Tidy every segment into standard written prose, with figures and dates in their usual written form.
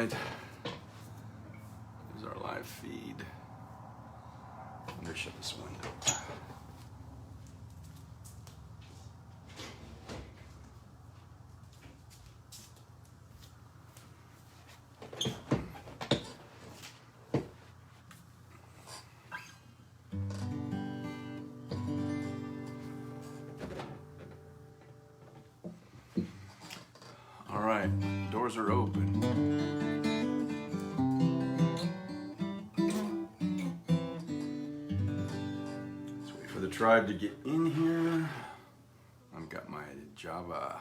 right. Here's our live feed. I'm gonna shut this window. All right, doors are open. Let's wait for the tribe to get in here. I've got my Java.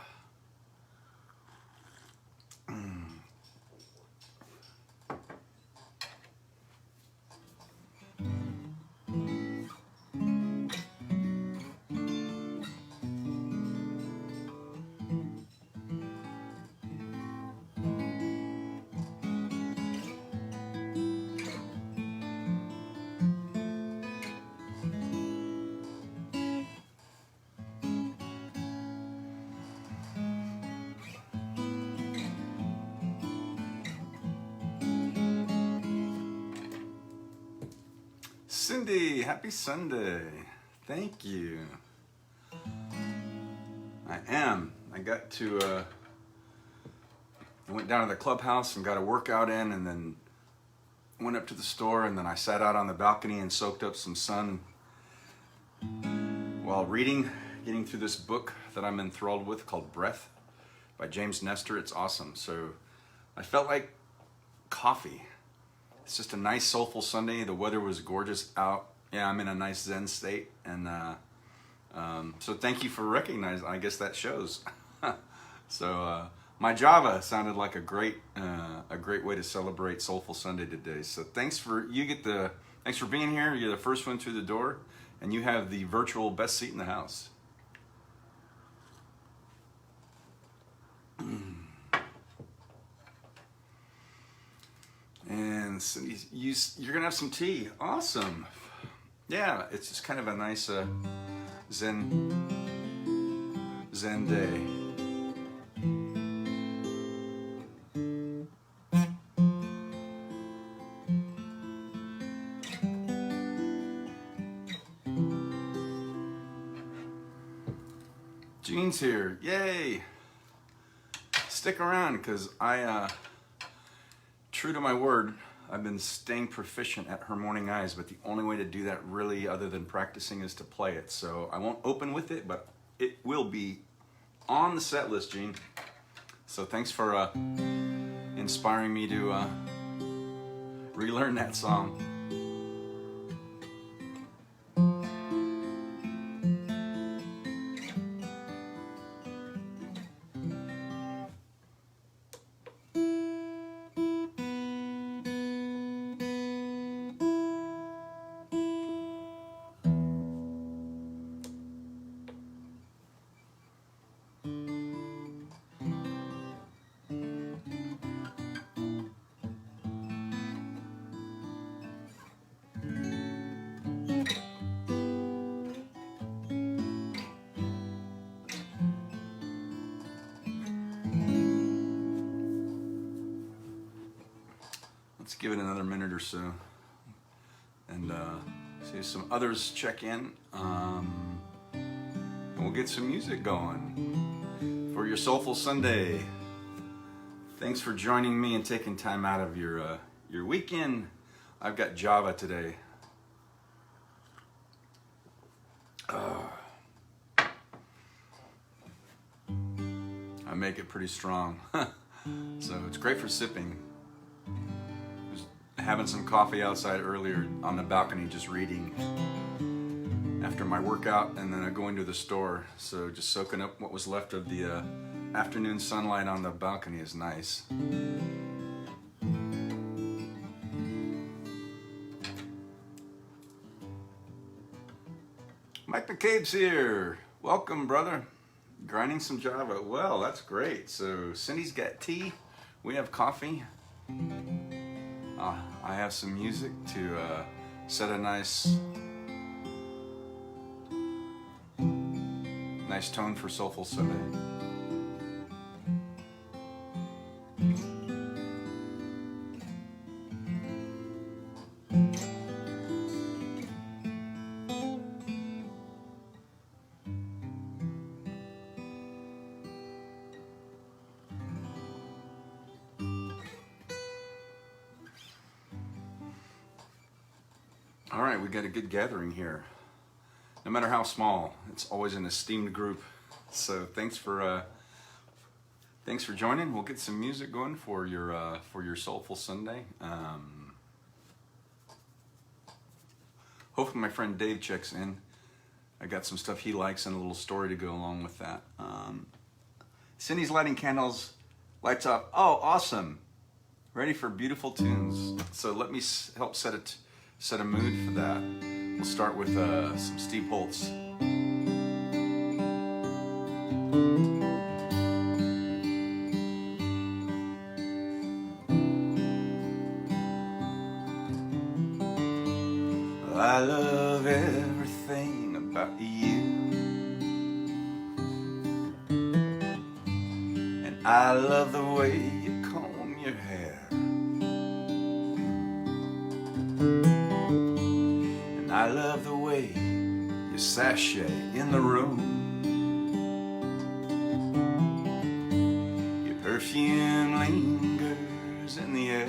Cindy, happy Sunday. Thank you. I got to, I went down to the clubhouse and got a workout in, and then went up to the store, and then I sat out on the balcony and soaked up some sun while reading, getting through this book that I'm enthralled with called Breath by James Nestor. It's awesome. So I felt like coffee. It's just a nice soulful Sunday. The weather was gorgeous out. Yeah, I'm in a nice Zen state, and so thank you for recognizing. I guess that shows. So my Java sounded like a great way to celebrate Soulful Sunday today. So thanks for being here. You're the first one through the door, and you have the virtual best seat in the house. And Cindy, you're gonna have some tea. Awesome. Yeah, it's just kind of a nice Zen day. Jean's here. Yay! Stick around, because true to my word, I've been staying proficient at Harmonic Eyes, but the only way to do that really, other than practicing, is to play it. So I won't open with it, but it will be on the set list, Gene. So thanks for inspiring me to relearn that song. Let's give it another minute or so, and see if some others check in, and we'll get some music going for your Soulful Sunday. Thanks for joining me and taking time out of your weekend. I've got Java today. I make it pretty strong, so it's great for sipping. Having some coffee outside earlier on the balcony, just reading after my workout, and then I go into the store. So just soaking up what was left of the afternoon sunlight on the balcony is nice. Mike McCabe's here. Welcome, brother. Grinding some Java. Well, that's great. So Cindy's got tea. We have coffee. I have some music to set a nice tone for Soulful Sunday. All right, we got a good gathering here. No matter how small, it's always an esteemed group. So thanks for joining. We'll get some music going for your Soulful Sunday. Hopefully my friend Dave checks in. I got some stuff he likes and a little story to go along with that. Cindy's lighting candles, lights up. Oh, awesome! Ready for beautiful tunes. So let me help set a mood for that. We'll start with some Steve Holtz. I love everything about you, and I love the way you comb your hair, and I love the way you sashay in the room. Your perfume lingers in the air.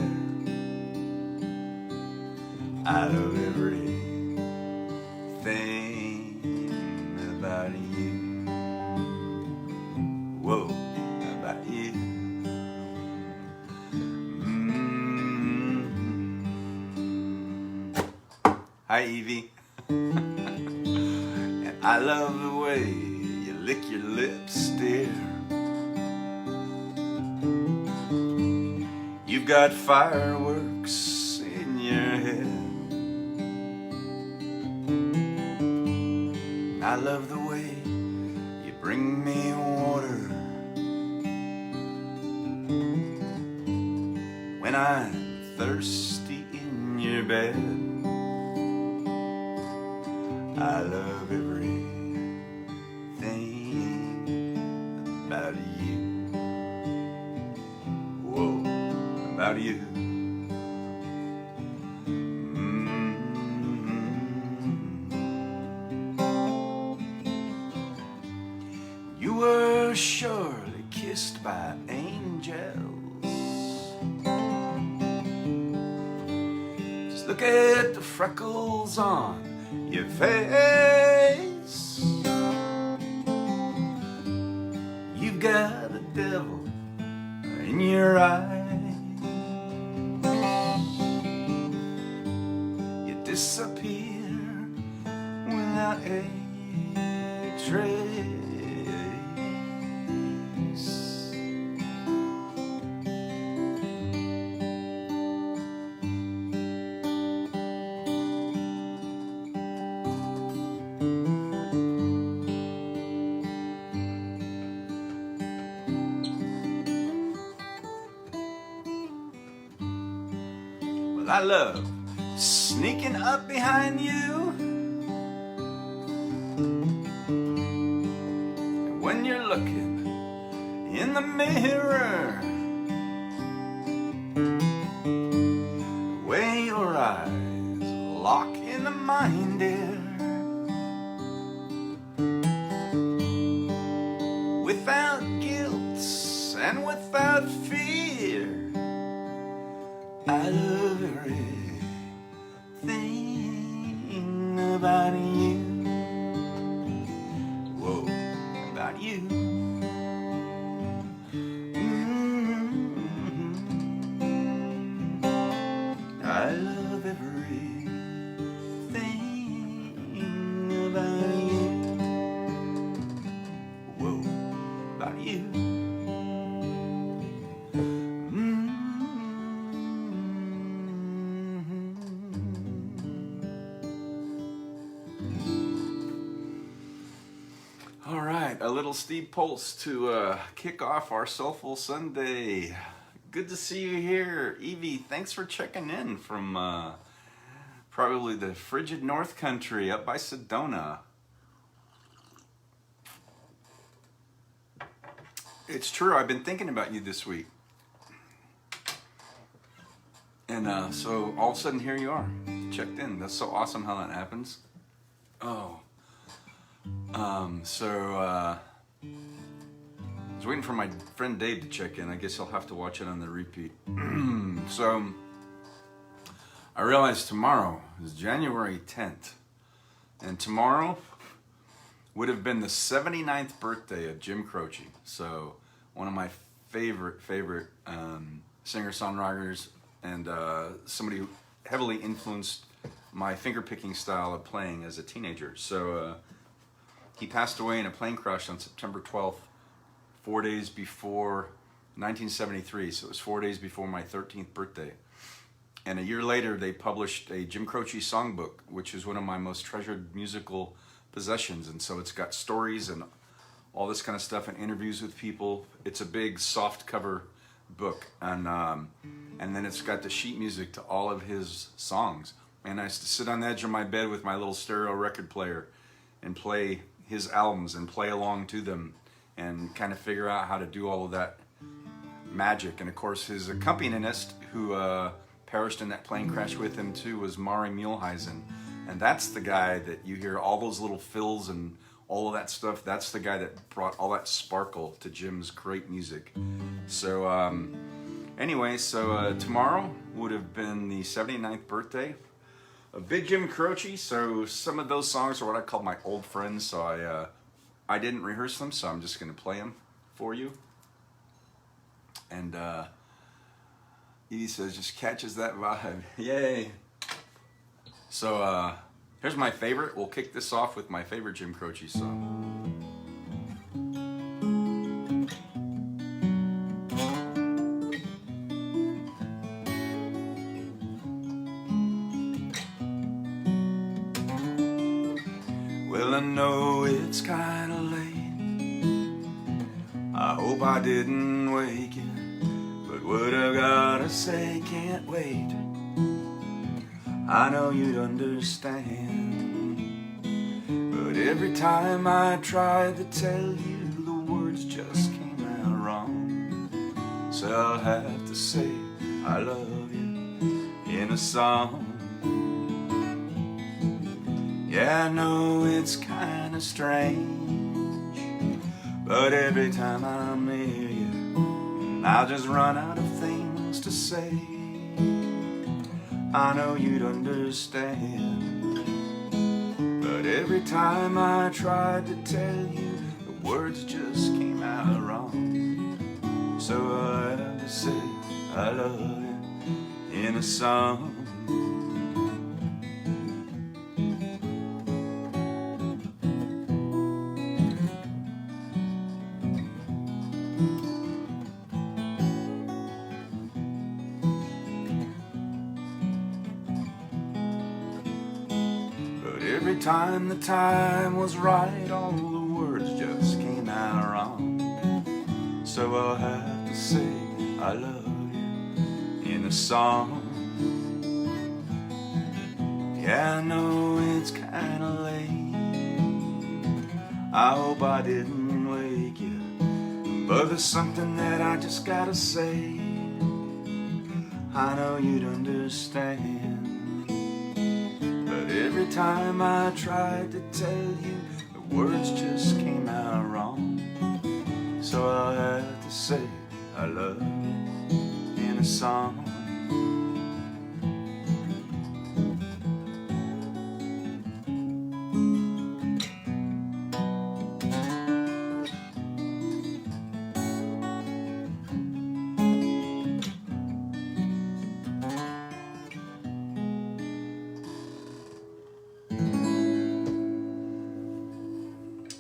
I love everything about you. Whoa, about you. Hi, Evie. And I love the way you lick your lips, dear. You've got fireworks in your head. I love the way you bring me water when I'm thirsty in your bed. I love everything about you. Whoa, about you. You were surely kissed by angels. Just look at the freckles on your face. You've got a devil in your eyes. You disappear without a trace. I love sneaking up behind you, and when you're looking in the mirror, the way your eyes lock into mine, dear, without guilt and without fear. I love everything about you. Whoa, about you. I love everything about you. Whoa, about you. All right, a little Steve Pulse to kick off our Soulful Sunday. Good to see you here. Evie, thanks for checking in from probably the frigid North Country up by Sedona. It's true, I've been thinking about you this week. And so all of a sudden here you are, checked in. That's so awesome how that happens. Oh. I was waiting for my friend Dave to check in. I guess I'll have to watch it on the repeat. So, I realized tomorrow is January 10th, and tomorrow would have been the 79th birthday of Jim Croce. So one of my favorite singer-songwriters, and somebody who heavily influenced my finger-picking style of playing as a teenager. So he passed away in a plane crash on September 12th, 4 days before 1973. So it was 4 days before my 13th birthday. And a year later, they published a Jim Croce songbook, which is one of my most treasured musical possessions. And so it's got stories and all this kind of stuff and interviews with people. It's a big soft cover book, and then it's got the sheet music to all of his songs. And I used to sit on the edge of my bed with my little stereo record player and play his albums and play along to them and kind of figure out how to do all of that magic. And of course, his accompanist, who perished in that plane crash with him too, was Maury Muehlhausen. And that's the guy that you hear all those little fills and all of that stuff. That's the guy that brought all that sparkle to Jim's great music. So anyway, tomorrow would have been the 79th birthday of Big Jim Croce. So some of those songs are what I call my old friends. So I didn't rehearse them, so I'm just going to play them for you. And Edie says, just catches that vibe. Yay. So here's my favorite. We'll kick this off with my favorite Jim Croce song. Well, I know it's kinda late. I hope I didn't wake you, but what I gotta say can't wait. I know you'd understand, but every time I tried to tell you, the words just came out wrong. So I'll have to say I love you in a song. Yeah, I know it's kinda strange, but every time I'm near you, I'll just run out of things to say. I know you'd understand, but every time I tried to tell you, the words just came out wrong. So I have to say I love you in a song. Every time the time was right, all the words just came out wrong. So I'll have to say I love you in a song. Yeah, I know it's kinda late. I hope I didn't wake you, but there's something that I just gotta say. I know you'd understand, but every time I tried to tell you, the words just came out wrong. So I'll have to say I love you in a song.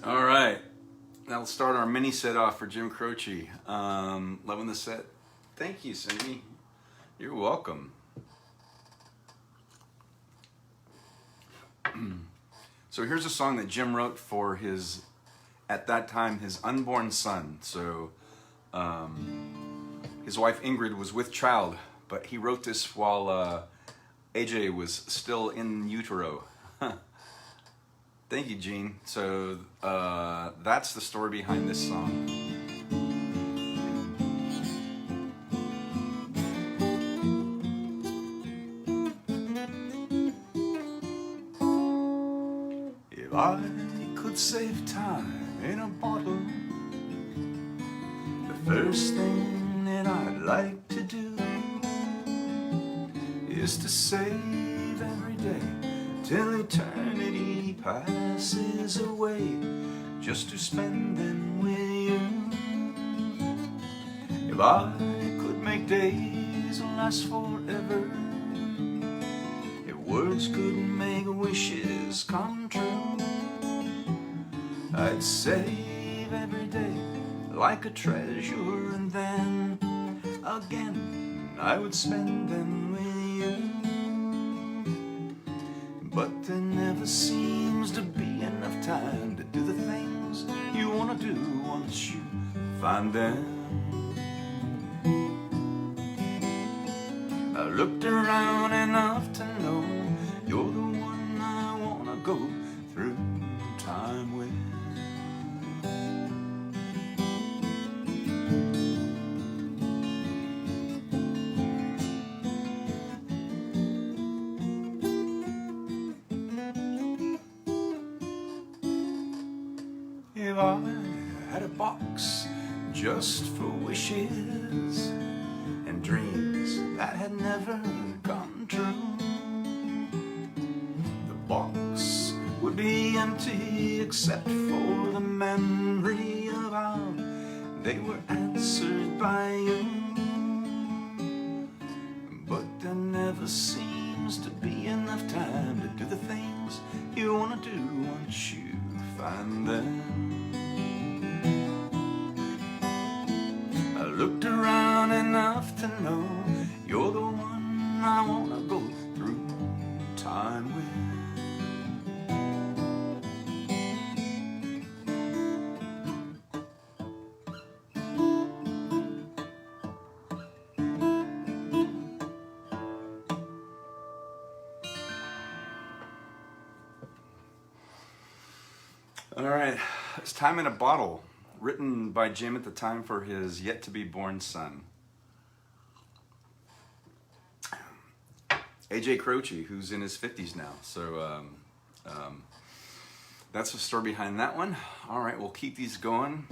All right, that'll start our mini set off for Jim Croce. Loving the set. Thank you, Cindy. You're welcome. So here's a song that Jim wrote for his, at that time, his unborn son. So his wife Ingrid was with child, but he wrote this while AJ was still in utero. Thank you, Gene. So that's the story behind this song. If I could save time in a bottle, the first thing that I'd like to do is to save every day till eternity passes away, just to spend them with you. If I could make days last forever, if words could make wishes come true, I'd save every day like a treasure, and then again I would spend them with you. But there never seems to be enough time to do the things you want to do once you find them. I looked around enough to know you're the one I want to go through time with. If I had a box just for wishes and dreams that had never come true, the box would be empty except for the memory of how they were answered by you. But there never seems to be enough time to do the things you want to do once you find them. I looked around enough to know you're the one I want to go through time with. All right, it's Time in a Bottle, written by Jim at the time for his yet-to-be-born son. A.J. Croce, who's in his 50s now. So that's the story behind that one. All right, we'll keep these going.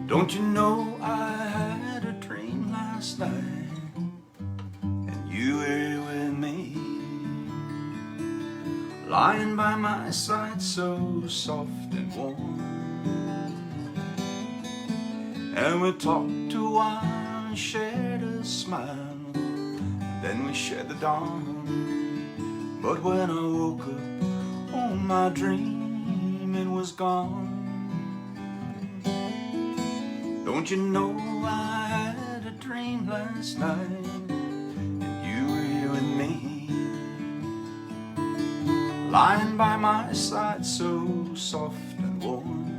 Don't you know I had a dream last night, and you were with me, lying by my side so soft and warm, and we talked a while and shared a smile, then we shared the dawn. But when I woke up, oh, my dream, it was gone. Don't you know I had a dream last night, and you were here with me, lying by my side so soft and warm.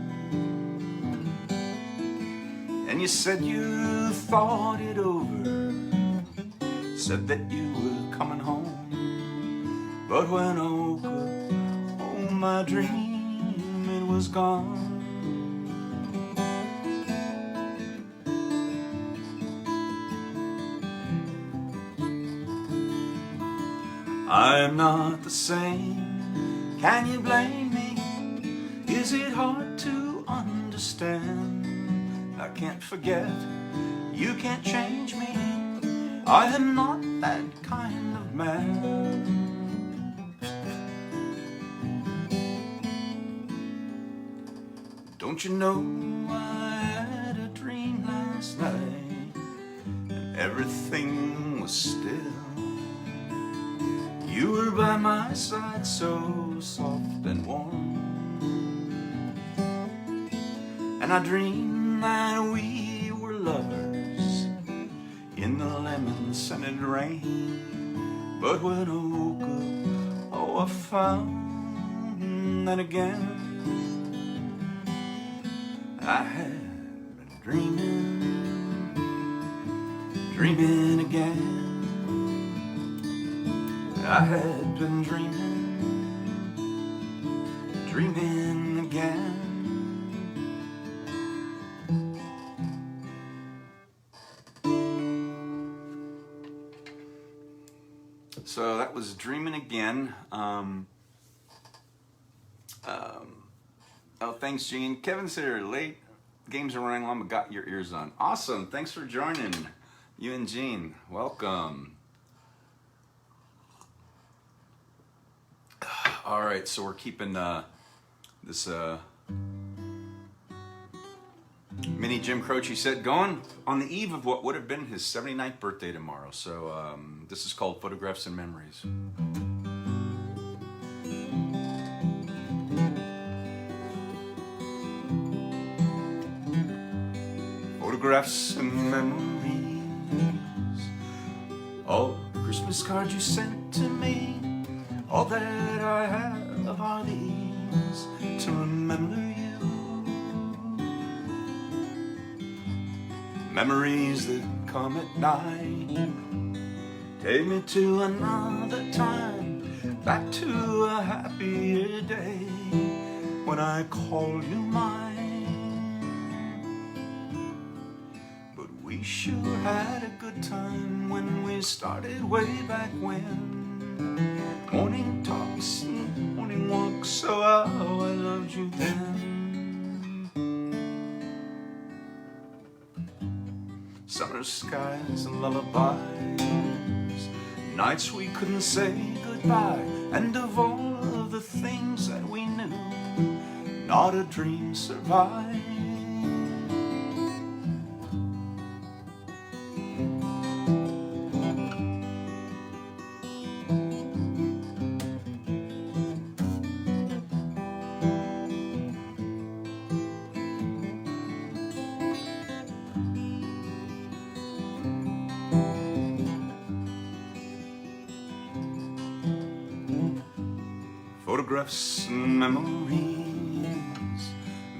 And you said you thought it over, said that you were coming home. But when I woke up, oh, my dream, it was gone. I'm not the same, can you blame me? Is it hard to understand? I can't forget, you can't change me, I am not that kind of man. Don't you know I had a dream last night, and everything was still. You were by my side so soft and warm, and I dreamed that we were lovers in the lemon-scented rain. But when I woke up, oh, I found that again I had been dreaming again. I had been dreaming again. So that was Dreaming Again. Oh, thanks, Gene. Kevin's here late. Games are running long, but got your ears on. Awesome. Thanks for joining. You and Gene, welcome. All right, so we're keeping this mini Jim Croce set going on the eve of what would have been his 79th birthday tomorrow. So this is called Photographs and Memories. Photographs and memories, all the Christmas cards you sent to me, all that I have are these to remember you. Memories that come at night, take me to another time, back to a happier day when I called you mine. But we sure had a good time when we started way back when. Morning talks and morning walks, so how I loved you then. Summer skies and lullabies, nights we couldn't say goodbye, and of all of the things that we knew, not a dream survived. Photographs and memories,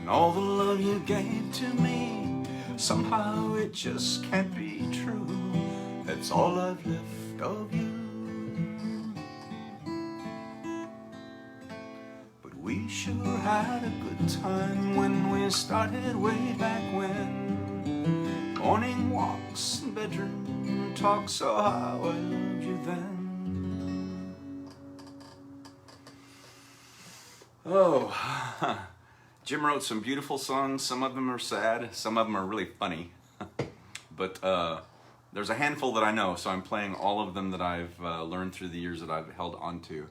and all the love you gave to me, somehow it just can't be true. That's all I've left of you. But we sure had a good time when we started way back when. Morning walks and bedroom talks, so how I loved you then. Oh, Jim wrote some beautiful songs. Some of them are sad, some of them are really funny. But there's a handful that I know, so I'm playing all of them that I've learned through the years that I've held on to.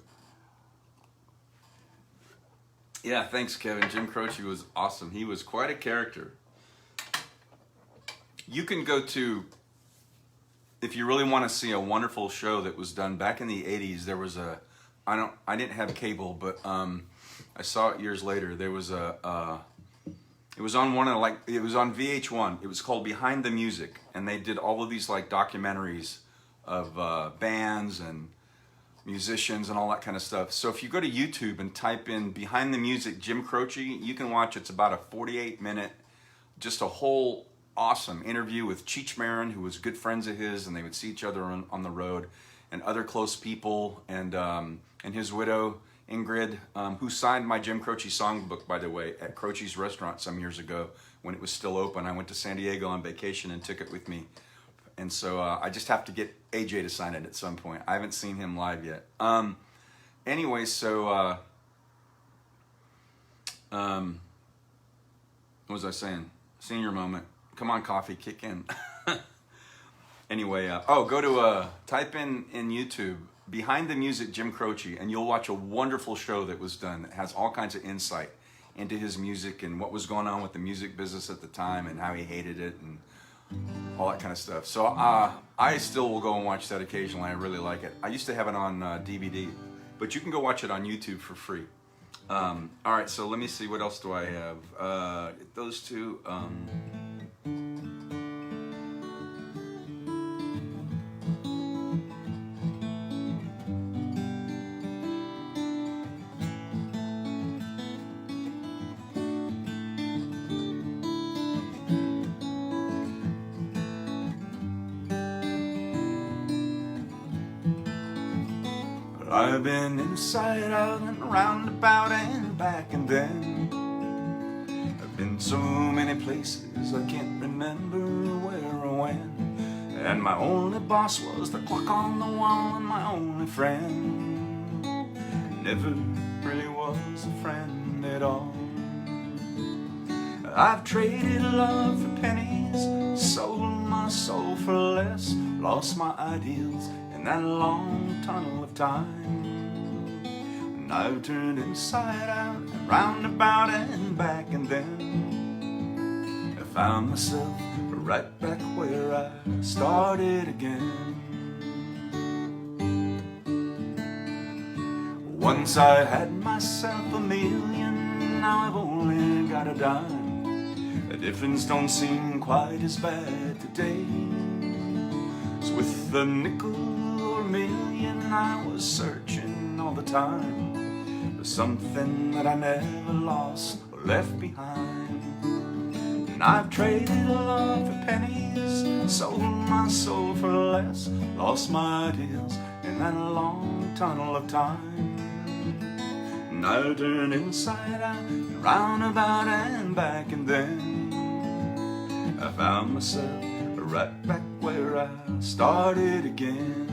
Yeah, thanks, Kevin. Jim Croce was awesome. He was quite a character. You can go to, if you really want to see a wonderful show that was done back in the 80s, there was a, I didn't have cable, but I saw it years later. There was it was on it was on VH1. It was called Behind the Music, and they did all of these like documentaries of bands and musicians and all that kind of stuff. So if you go to YouTube and type in Behind the Music Jim Croce, you can watch. It's about a 48-minute, just a whole awesome interview with Cheech Marin, who was good friends of his, and they would see each other on the road, and other close people, and his widow Ingrid, who signed my Jim Croce songbook, by the way, at Croce's restaurant some years ago when it was still open. I went to San Diego on vacation and took it with me. And so I just have to get AJ to sign it at some point. I haven't seen him live yet. Anyway, so what was I saying? Senior moment. Come on, coffee, kick in. Anyway, go to type in YouTube Behind the Music Jim Croce, and you'll watch a wonderful show that was done that has all kinds of insight into his music and what was going on with the music business at the time and how he hated it and all that kind of stuff. So I still will go and watch that occasionally. I really like it. I used to have it on DVD, but you can go watch it on YouTube for free. All right, so let me see, what else do I have? Those two. I've been inside out and roundabout and back and then. I've been so many places I can't remember where or when. And my only boss was the clock on the wall, and my only friend never really was a friend at all. I've traded love for pennies, sold my soul for less, lost my ideals in that long tunnel of time. And I've turned inside out and roundabout and back, and then I found myself right back where I started again. Once I had myself a million, now I've only got a dime. The difference don't seem quite as bad today. So with a nickel or a million, I was searching all the time for something that I never lost or left behind. And I've traded love for pennies, sold my soul for less, lost my ideals in that long tunnel of time. And I'll turn inside out and roundabout and back, and then I found myself right back where I started again.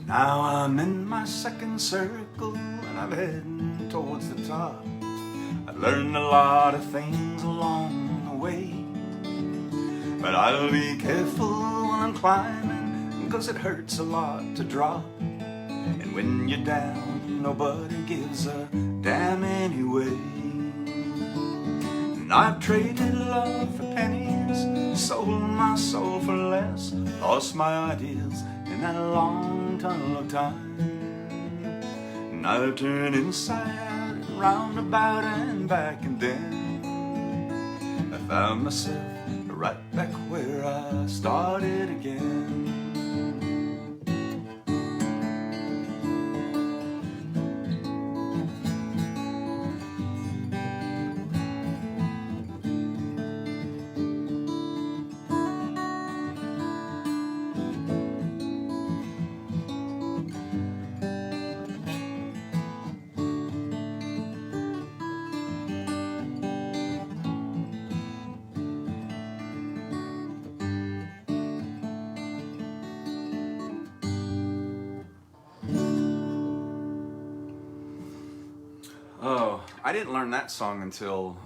Now I'm in my second circle and I'm heading towards the top. I've learned a lot of things along the way, but I'll be careful when I'm climbing, 'cause it hurts a lot to drop. And when you're down, nobody gives a damn anyway. And I've traded love for pennies, sold my soul for less, lost my ideals in that long tunnel of time. And I'll turn inside out and roundabout and back, and then I found myself right back where I started again. Oh, I didn't learn that song until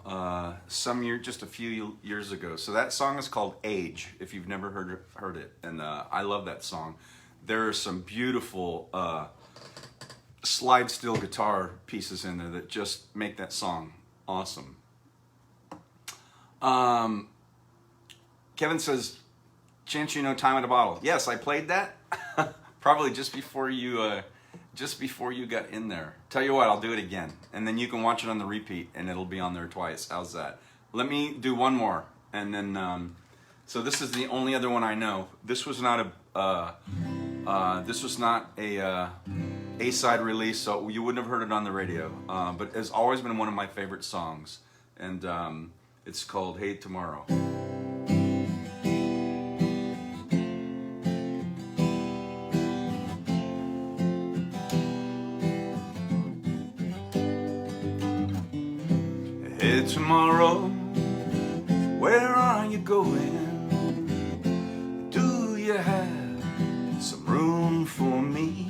just a few years ago. So that song is called Age, if you've never heard it. And I love that song. There are some beautiful slide steel guitar pieces in there that just make that song awesome. Kevin says, "Chance you know Time in a Bottle." Yes, I played that probably just before you got in there. Tell you what, I'll do it again, and then you can watch it on the repeat, and it'll be on there twice. How's that? Let me do one more, and then so this is the only other one I know. This was not a A-side release, so you wouldn't have heard it on the radio. But it's always been one of my favorite songs, and it's called "Hey Tomorrow." Hey tomorrow, where are you going? Do you have some room for me?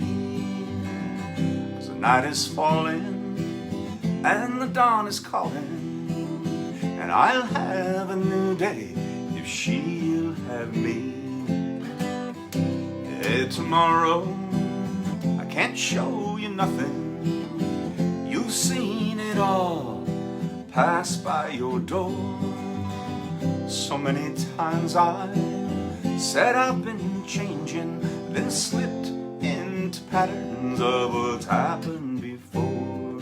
'Cause the night is falling and the dawn is calling, and I'll have a new day if she'll have me. Hey tomorrow, I can't show you nothing. You've seen it all pass by your door. So many times I said I've been changing, then slipped into patterns of what's happened before.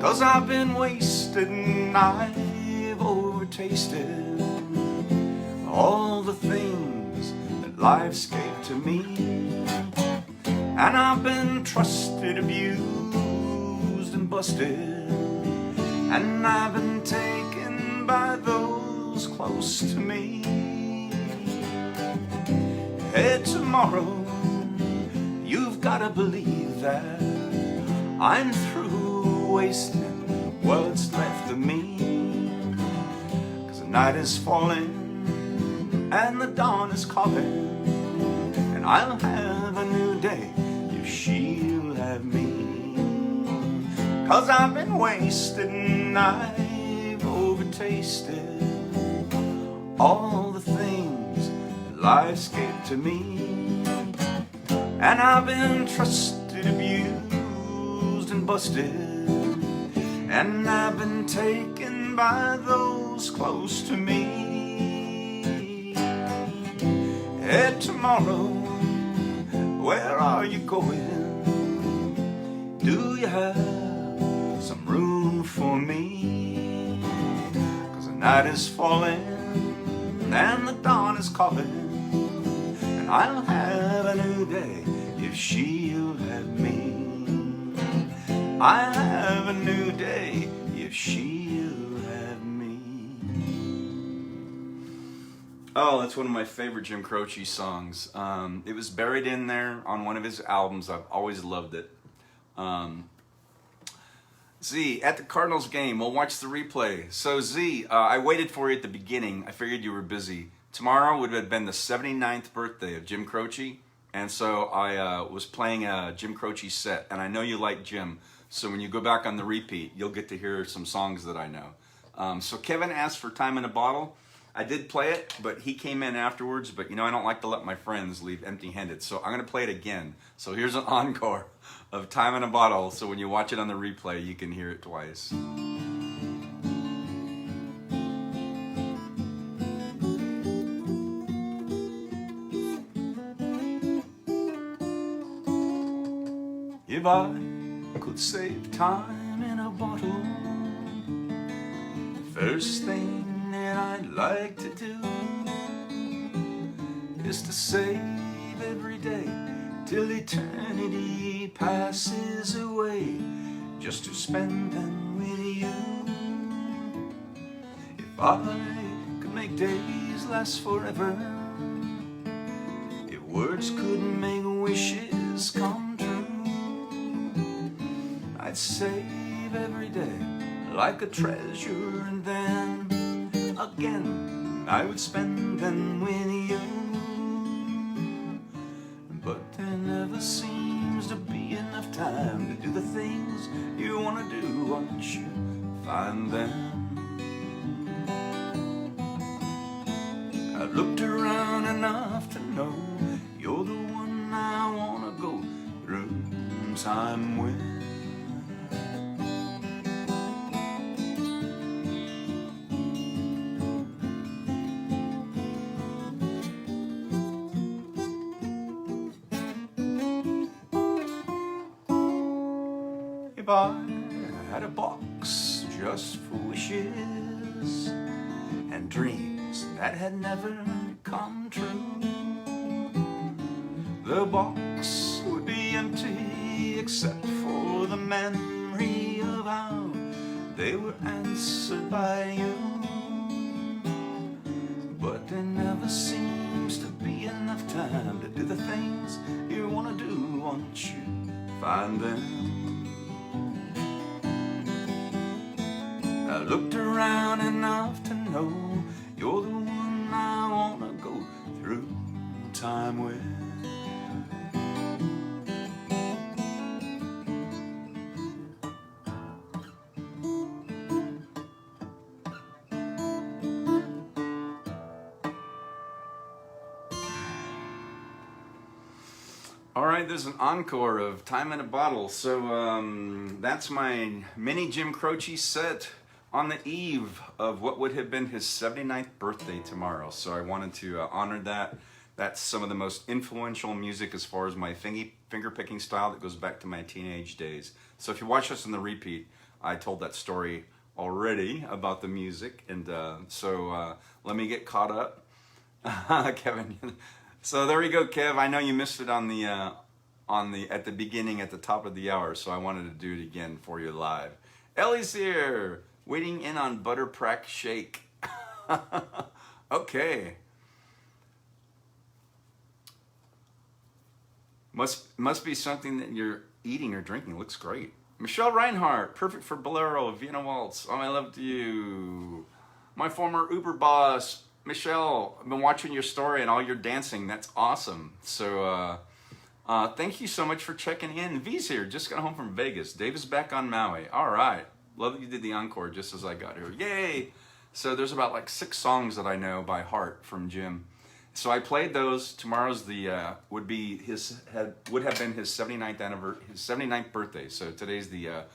'Cause I've been wasted and I've overtasted all the things that life's gave to me. And I've been trusted, abused, and busted, and I've been taken taken by those close to me. Hey, tomorrow, you've gotta believe that I'm through wasting what's left of me. 'Cause the night is falling and the dawn is calling, and I'll have a new day if she'll have me. 'Cause I've been wasted and I've overtasted all the things that life's gave to me. And I've been trusted, abused, and busted, and I've been taken by those close to me. Hey, tomorrow, where are you going? Do you have some room for me? 'Cause the night is falling and the dawn is calling, and I'll have a new day if she'll have me. I'll have a new day if she'll have me. Oh, that's one of my favorite Jim Croce songs. It was buried in there on one of his albums. I've always loved it. Z, at the Cardinals game, we'll watch the replay. So Z, I waited for you at the beginning. I figured you were busy. Tomorrow would have been the 79th birthday of Jim Croce, and so I was playing a Jim Croce set, and I know you like Jim, so when you go back on the repeat, you'll get to hear some songs that I know. So Kevin asked for Time in a Bottle. I did play it, but he came in afterwards, but you know I don't like to let my friends leave empty-handed, so I'm going to play it again. So here's an encore of Time in a Bottle, so when you watch it on the replay, you can hear it twice. If I could save time in a bottle, first thing that I'd like to do is to save every day till eternity passes away, just to spend them with you. If I could make days last forever, if words could make wishes come true, I'd save every day like a treasure, and then again I would spend them with you. But there never seems to be enough time to do the things you want to do once you find them. I've looked around enough to know you're the one I want to go through time with. If I had a box just for wishes and dreams that had never come true, the box would be empty except for the memory of how they were answered by you. But there never seems to be enough time to do the things you want to do once you find them. I looked around enough to know you're the one I want to go through time with. All right, there's an encore of Time in a Bottle. So that's my mini Jim Croce set on the eve of what would have been his 79th birthday tomorrow. So I wanted to honor that. That's some of the most influential music as far as my finger picking style that goes back to my teenage days. So if you watch us in the repeat, I told that story already about the music. And so let me get caught up. Kevin. So there we go, Kev. I know you missed it on the at the beginning, at the top of the hour, so I wanted to do it again for you live. Ellie's here. Waiting in on Butter Prack Shake. Okay. Must be something that you're eating or drinking. Looks great. Michelle Reinhardt, perfect for Bolero, Vienna Waltz. All my love to you. My former Uber boss, Michelle. I've been watching your story and all your dancing. That's awesome. So thank you so much for checking in. V's here, just got home from Vegas. Dave is back on Maui. All right. Love that you did the encore just as I got here. Yay! So there's about like 6 songs that I know by heart from Jim. So I played those. Tomorrow's the would have been his 79th anniversary, his 79th birthday. So today's the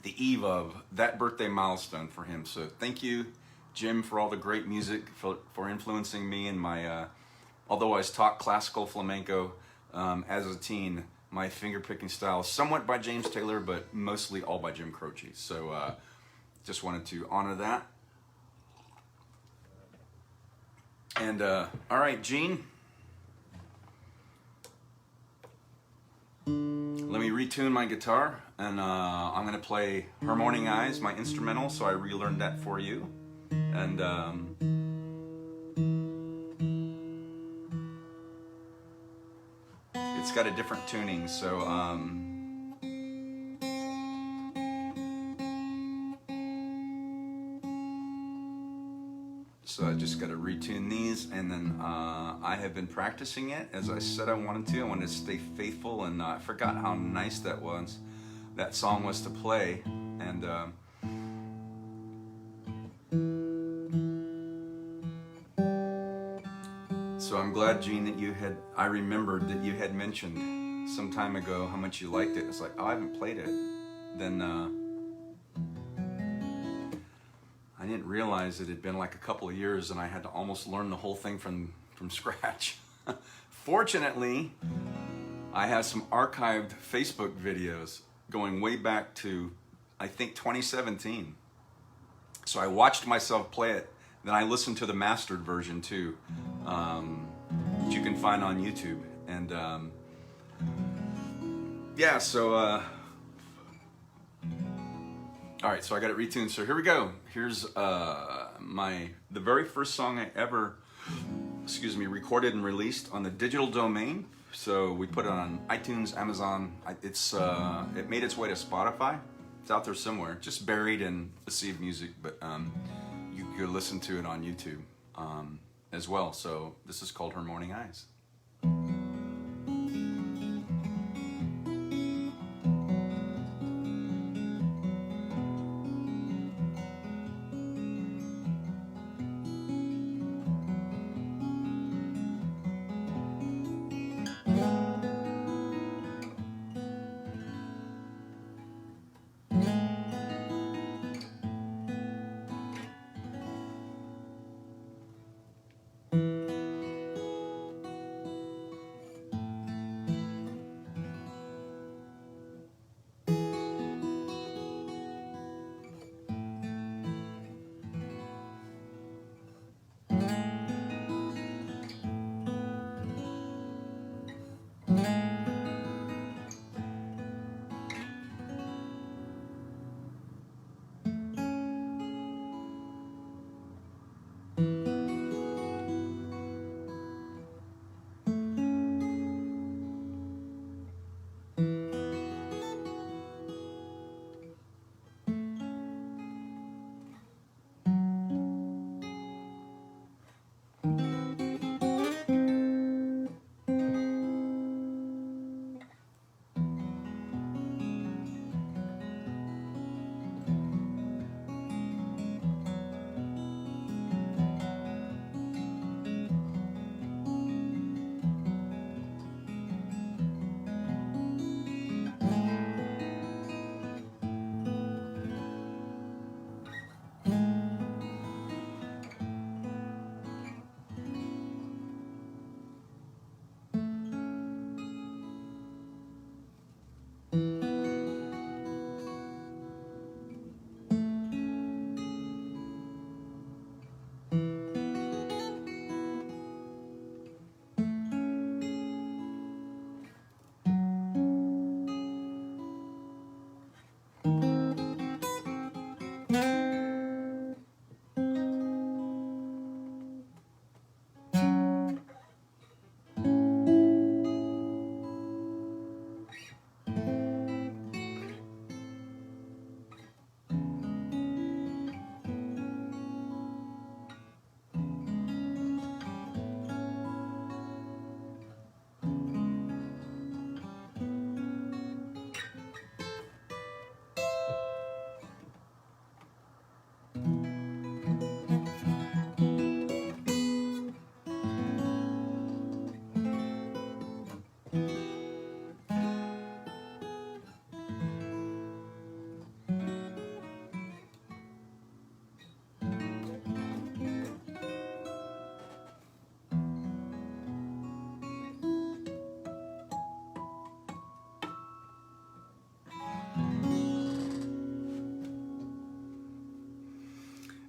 eve of that birthday milestone for him. So thank you, Jim, for all the great music, for influencing me in my. Although I was taught classical flamenco as a teen, my finger picking style somewhat by James Taylor, but mostly all by Jim Croce. So just wanted to honor that. And all right, Gene, let me retune my guitar, and I'm gonna play Her Morning Eyes, my instrumental, so I relearned that for you. And it's got a different tuning, so I just got to retune these, and then I have been practicing it as I said I wanted to. I wanted to stay faithful, and I forgot how nice that was. That song was to play, and so I'm glad, Gene, that I remembered that you had mentioned some time ago how much you liked it. It's like, oh, I haven't played it. Then I didn't realize it had been like a couple of years and I had to almost learn the whole thing from scratch. Fortunately, I have some archived Facebook videos going way back to, I think, 2017. So I watched myself play it. Then I listened to the mastered version too, which you can find on YouTube. And yeah, so all right, so I got it retuned. So here we go. Here's the very first song I ever, recorded and released on the digital domain. So we put it on iTunes, Amazon. It made its way to Spotify. It's out there somewhere, just buried in a sea of music. But you could listen to it on YouTube as well. So this is called Her Morning Eyes.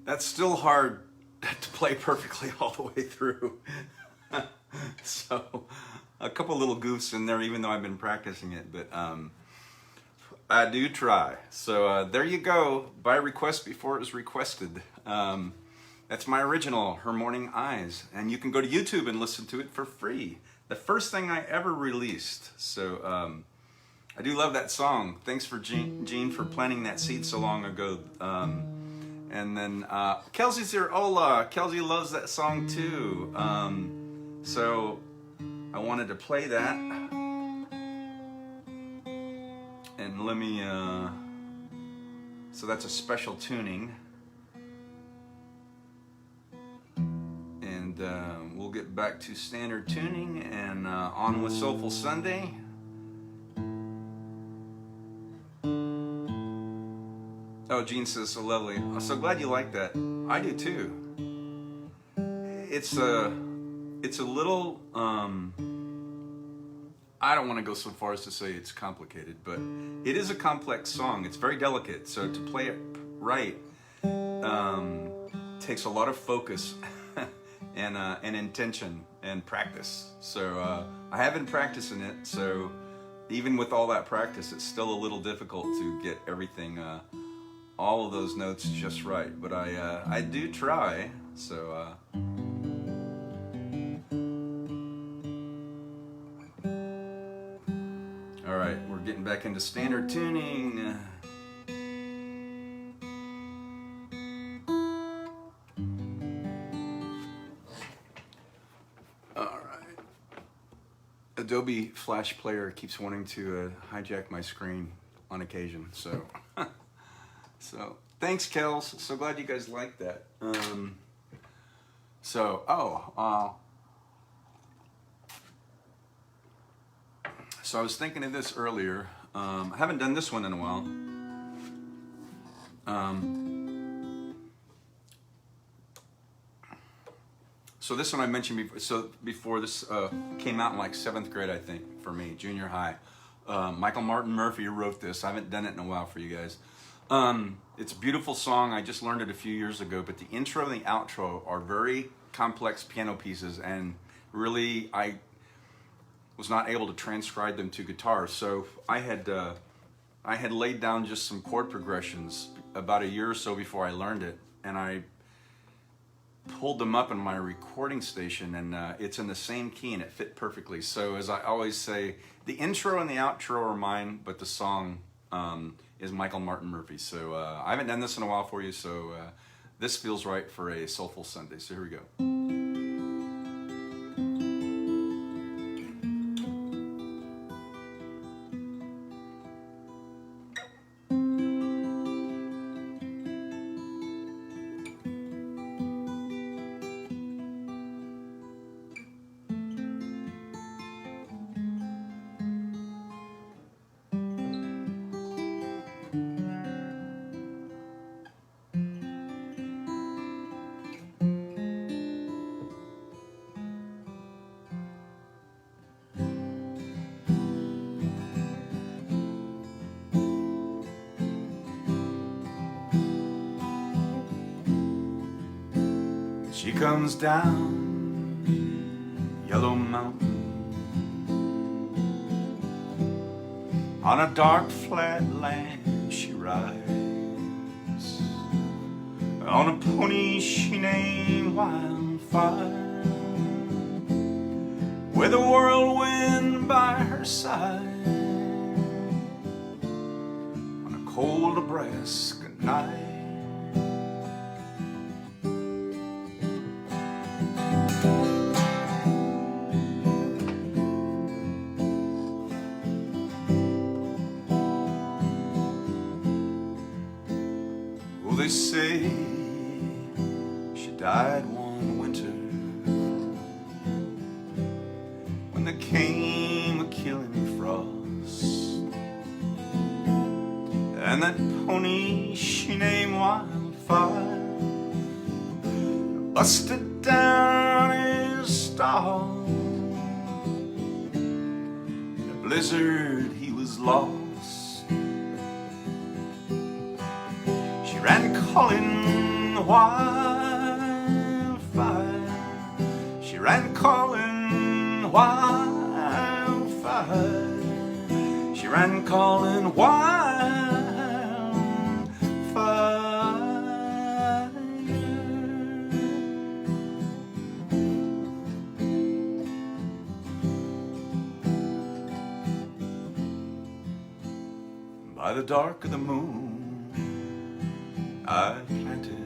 That's still hard to play perfectly all the way through. So a couple little goofs in there, even though I've been practicing it, but I do try. So there you go, by request before it was requested. That's my original, Her Morning Eyes, and you can go to YouTube and listen to it for free. The first thing I ever released. So I do love that song. Thanks for Gene for planting that seed so long ago. And then Kelsey's here. Hola, Kelsey loves that song too. So I wanted to play that. And let me, so that's a special tuning. And we'll get back to standard tuning and on with Soulful Sunday. Oh, Gene says so lovely. I'm so glad you like that. I do too. It's a little, I don't want to go so far as to say it's complicated, but it is a complex song. It's very delicate, so to play it right takes a lot of focus and intention and practice. So I have been practicing it, so even with all that practice, it's still a little difficult to get everything, all of those notes just right. But I do try, so... All right, we're getting back into standard tuning. All right. Adobe Flash Player keeps wanting to hijack my screen on occasion, so so thanks, Kels. So glad you guys like that. So I was thinking of this earlier. I haven't done this one in a while. So this one I mentioned before. So before this came out in like 7th grade, I think, for me, junior high. Michael Martin Murphey wrote this. I haven't done it in a while for you guys. It's a beautiful song. I just learned it a few years ago, but the intro and the outro are very complex piano pieces, and really I was not able to transcribe them to guitar. So I had laid down just some chord progressions about a year or so before I learned it, and I pulled them up in my recording station, and it's in the same key and it fit perfectly. So as I always say, the intro and the outro are mine, but the song is Michael Martin Murphey. So I haven't done this in a while for you, so this feels right for a Soulful Sunday. So here we go. She comes down Yellow Mountain on a dark flat land. She rides on a pony she named Wildfire, with a whirlwind by her side on a cold Nebraska night. They say she died one winter when there came a and that pony she named Wildfire busted down his stall. In a blizzard he was lost. She ran calling Wildfire. She ran calling Wildfire. She ran calling Wildfire. By the dark of the moon I planted,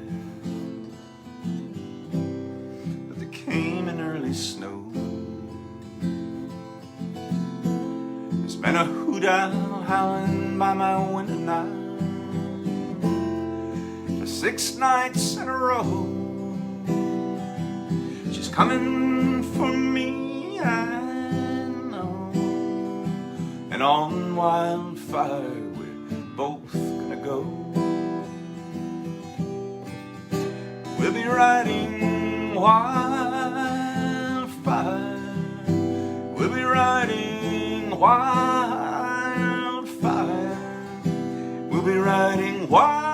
but there came an early snow. There's been a hoot owl howling by my window now for 6 nights in a row. She's coming for me, I know, and on Wildfire both gonna go. We'll be riding Wildfire. We'll be riding Wildfire. We'll be riding Wildfire.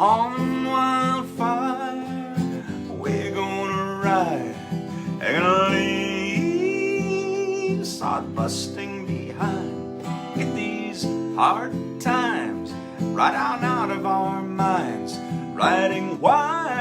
On Wildfire we're gonna ride, and gonna leave sod busting behind. Get these hard times right out of our minds, riding Wildfire.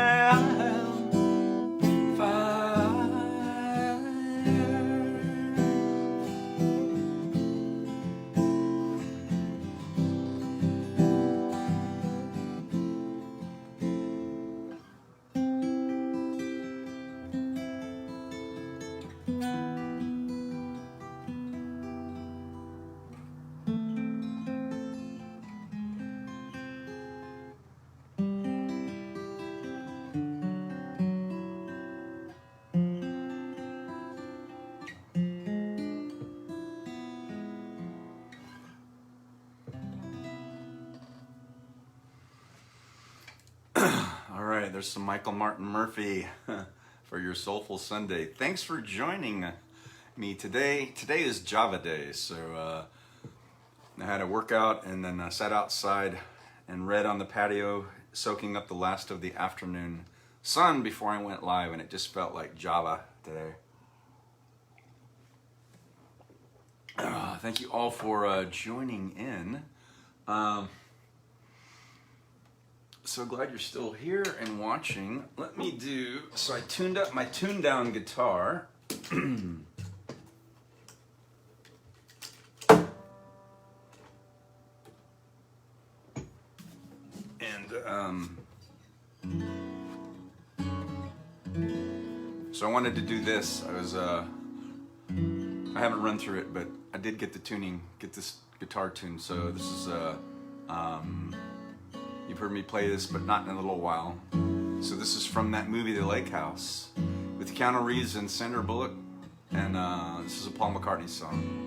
All right, there's some Michael Martin Murphey for your Soulful Sunday. Thanks for joining me today. Today is Java Day, so I had a workout and then I sat outside and read on the patio, soaking up the last of the afternoon sun before I went live, and it just felt like Java today. Thank you all for joining in. So glad you're still here and watching. Let me do, so I tuned up my tuned down guitar. And so I wanted to do this. I haven't run through it, but I did get this guitar tuned. So this is you've heard me play this, but not in a little while. So this is from that movie, The Lake House, with Keanu Reeves and Sandra Bullock, and this is a Paul McCartney song.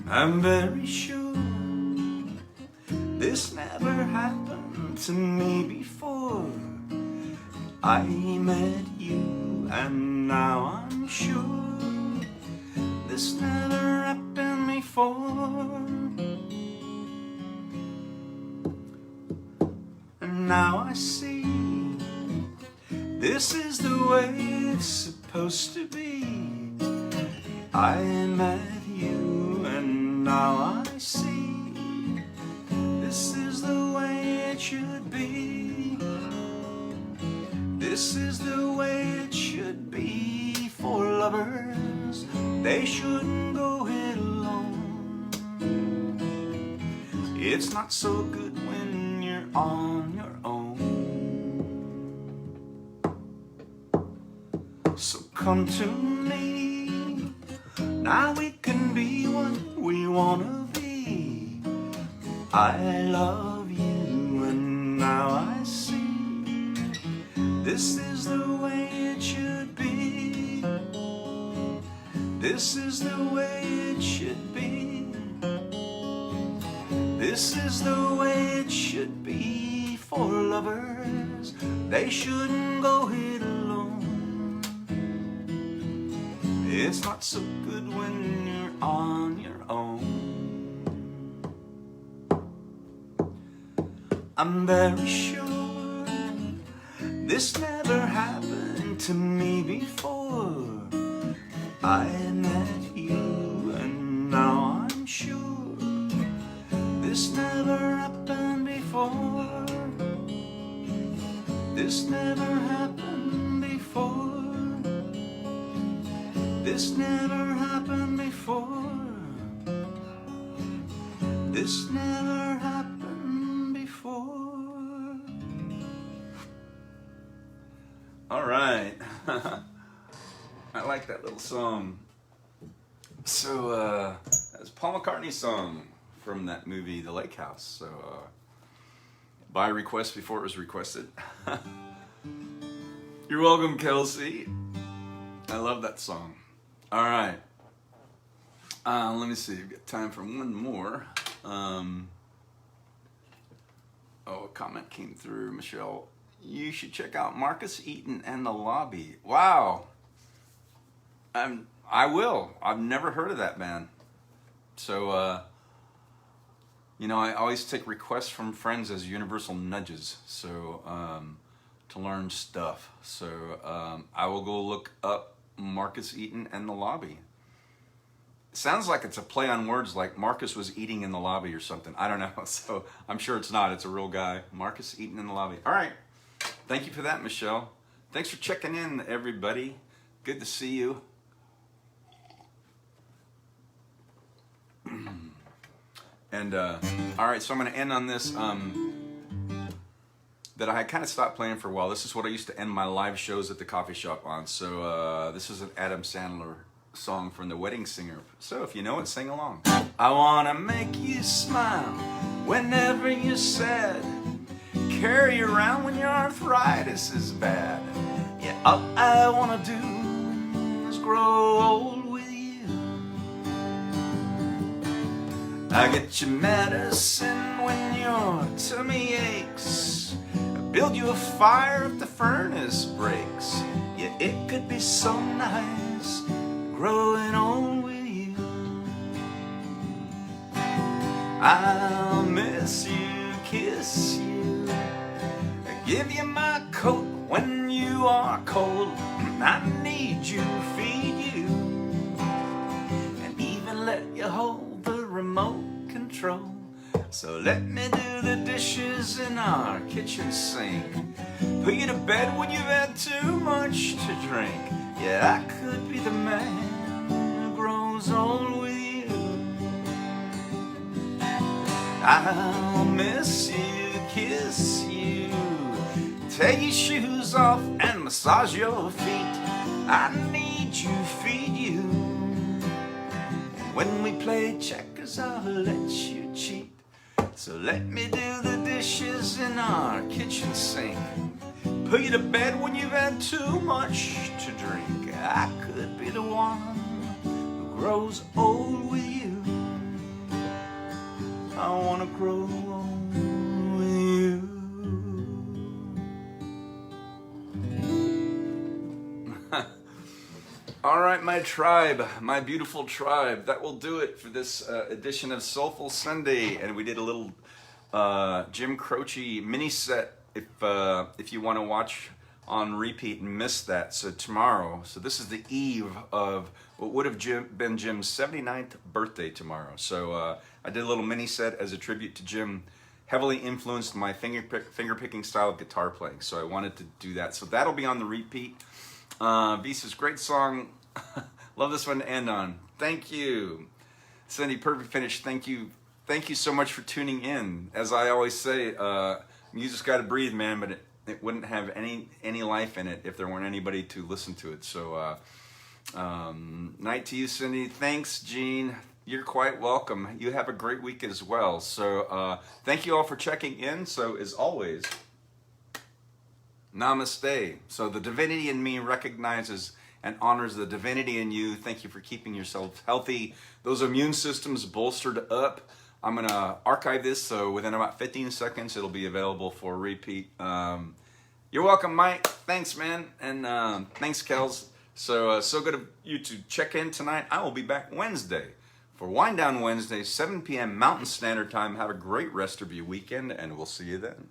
I'm very sure this never happened to me before. I met you and now I'm sure this never happened before. And now I see this is the way it's supposed to be. I met you and now I see this is the way it should be. This is the way it should be for lovers. They shouldn't go it alone. It's not so good when you're on your own. So come to me Now we can be what we wanna be. I love you and now I see this is the way it should be. This is the way it should be. This is the way it should be for lovers. They shouldn't go it alone. It's not so good when you're on your own. I'm very sure this never happened to me before. I met you and now I'm sure this never happened before. This never happened before. This never happened before. This never happened before. All right. I like that little song. So, that's Paul McCartney's song from that movie, The Lake House. So, by request before it was requested. You're welcome, Kelsey. I love that song. All right. Let me see. We've got time for one more. A comment came through, Michelle. You should check out Marcus Eaton and the Lobby. Wow. I will. I've never heard of that band. So, I always take requests from friends as universal nudges. So, to learn stuff. So, I will go look up Marcus Eaton and the Lobby. It sounds like it's a play on words, like Marcus was eating in the lobby or something. I don't know. So, I'm sure it's not. It's a real guy. Marcus Eaton in the Lobby. All right. Thank you for that, Michelle. Thanks for checking in, everybody. Good to see you. And, all right, so I'm going to end on this, that I kind of stopped playing for a while. This is what I used to end my live shows at the coffee shop on. So, this is an Adam Sandler song from The Wedding Singer. So, if you know it, sing along. I want to make you smile whenever you're sad. Carry you around when your arthritis is bad. Yeah, all I want to do is grow old with you. I get you medicine when your tummy aches. I build you a fire if the furnace breaks. Yeah, it could be so nice growing old with you. I'll miss you, kiss you, give you my coat when you are cold. I need you, feed you, and even let you hold the remote control. So let me do the dishes in our kitchen sink, put you to bed when you've had too much to drink. Yeah, I could be the man who grows old with you. I'll miss you, kiss you, take your shoes off and massage your feet. I need you, feed you, and when we play checkers I'll let you cheat. So let me do the dishes in our kitchen sink, put you to bed when you've had too much to drink. I could be the one who grows old with you. I wanna grow old with you. All right, my tribe, my beautiful tribe. That will do it for this edition of Soulful Sunday. And we did a little Jim Croce mini set. If you want to watch on repeat and miss that, so tomorrow. So this is the eve of what would have been Jim's 79th birthday tomorrow. So I did a little mini set as a tribute to Jim. Heavily influenced my finger picking style of guitar playing. So I wanted to do that. So that'll be on the repeat. Visa's great song. Love this one to end on. Thank you. Cindy, perfect finish. Thank you. Thank you so much for tuning in. As I always say, music's got to breathe, man, but it wouldn't have any life in it if there weren't anybody to listen to it. So Night to you, Cindy. Thanks, Gene. You're quite welcome. You have a great week as well. So thank you all for checking in. So as always, namaste. So the divinity in me recognizes and honors the divinity in you. Thank you for keeping yourself healthy. Those immune systems bolstered up. I'm going to archive this, so within about 15 seconds, it'll be available for repeat. You're welcome, Mike. Thanks, man. And thanks, Kels. So good of you to check in tonight. I will be back Wednesday for Wind Down Wednesday, 7 p.m. Mountain Standard Time. Have a great rest of your weekend, and we'll see you then.